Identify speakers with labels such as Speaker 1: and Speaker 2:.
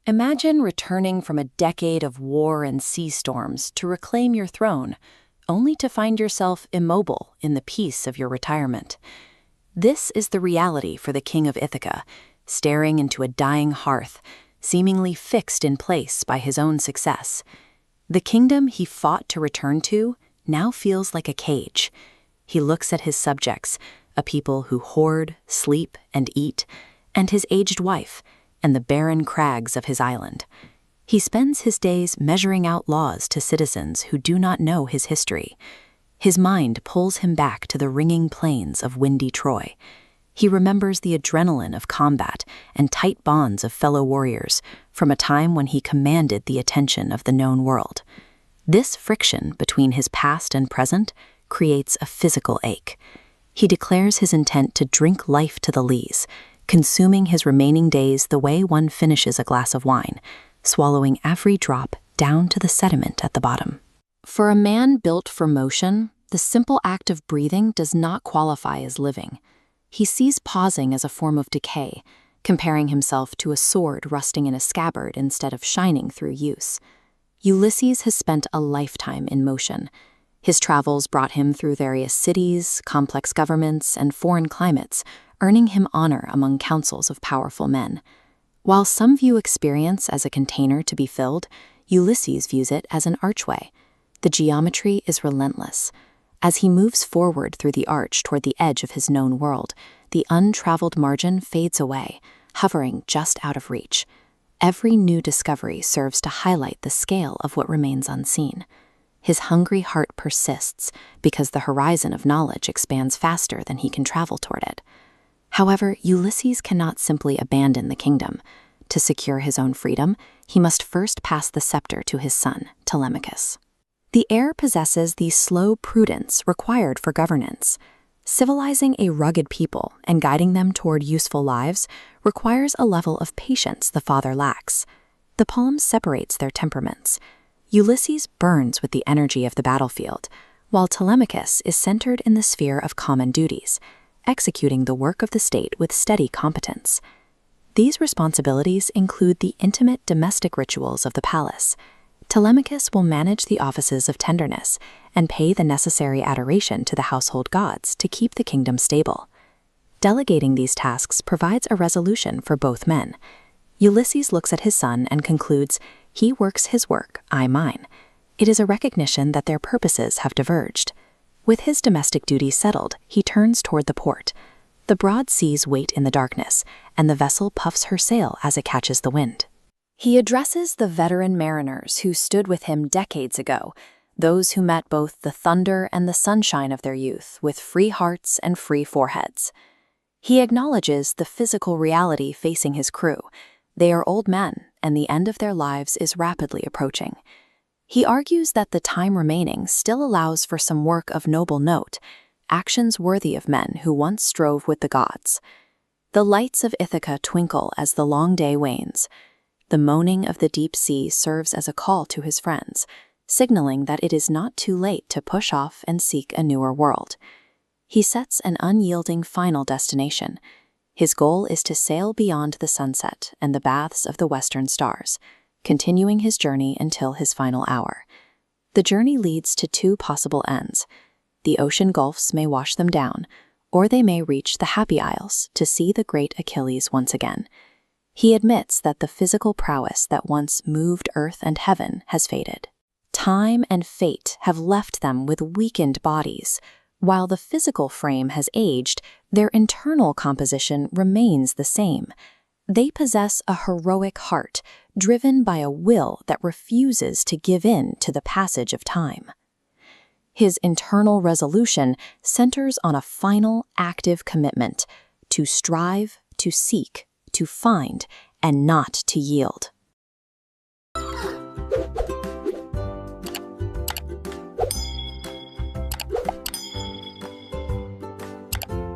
Speaker 1: Imagine returning from a decade of war and sea storms to reclaim your throne, only to find yourself immobile in the peace of your retirement. This is the reality for the king of Ithaca, staring into a dying hearth, seemingly fixed in place by his own success. The kingdom he fought to return to now feels like a cage. He looks at his subjects, a people who hoard, sleep, and eat, and his aged wife, and the barren crags of his island. He spends his days measuring out laws to citizens who do not know his history. His mind pulls him back to the ringing plains of windy Troy. He remembers the adrenaline of combat and tight bonds of fellow warriors from a time when he commanded the attention of the known world. This friction between his past and present creates a physical ache. He declares his intent to drink life to the lees, consuming his remaining days the way one finishes a glass of wine, swallowing every drop down to the sediment at the bottom. For a man built for motion, the simple act of breathing does not qualify as living. He sees pausing as a form of decay, comparing himself to a sword rusting in a scabbard instead of shining through use. Ulysses has spent a lifetime in motion. His travels brought him through various cities, complex governments, and foreign climates, earning him honor among councils of powerful men. While some view experience as a container to be filled, Ulysses views it as an archway. The geometry is relentless. As he moves forward through the arch toward the edge of his known world, the untraveled margin fades away, hovering just out of reach. Every new discovery serves to highlight the scale of what remains unseen. His hungry heart persists because the horizon of knowledge expands faster than he can travel toward it. However, Ulysses cannot simply abandon the kingdom. To secure his own freedom, he must first pass the sceptre to his son, Telemachus. The heir possesses the slow prudence required for governance. Civilizing a rugged people and guiding them toward useful lives requires a level of patience the father lacks. The poem separates their temperaments. Ulysses burns with the energy of the battlefield, while Telemachus is centered in the sphere of common duties, executing the work of the state with steady competence. These responsibilities include the intimate domestic rituals of the palace. Telemachus will manage the offices of tenderness and pay the necessary adoration to the household gods to keep the kingdom stable. Delegating these tasks provides a resolution for both men. Ulysses looks at his son and concludes, "He works his work, I mine." It is a recognition that their purposes have diverged. With his domestic duties settled, he turns toward the port. The broad seas wait in the darkness, and the vessel puffs her sail as it catches the wind. He addresses the veteran mariners who stood with him decades ago, those who met both the thunder and the sunshine of their youth with free hearts and free foreheads. He acknowledges the physical reality facing his crew. They are old men, and the end of their lives is rapidly approaching. He argues that the time remaining still allows for some work of noble note, actions worthy of men who once strove with the gods. The lights of Ithaca twinkle as the long day wanes. The moaning of the deep sea serves as a call to his friends, signaling that it is not too late to push off and seek a newer world. He sets an unyielding final destination. His goal is to sail beyond the sunset and the baths of the western stars, continuing his journey until his final hour. The journey leads to two possible ends. The ocean gulfs may wash them down, or they may reach the Happy Isles to see the great Achilles once again. He admits that the physical prowess that once moved earth and heaven has faded. Time and fate have left them with weakened bodies. While the physical frame has aged, their internal composition remains the same. They possess a heroic heart, driven by a will that refuses to give in to the passage of time. His internal resolution centers on a final, active commitment to strive, to seek, to find, and not to yield.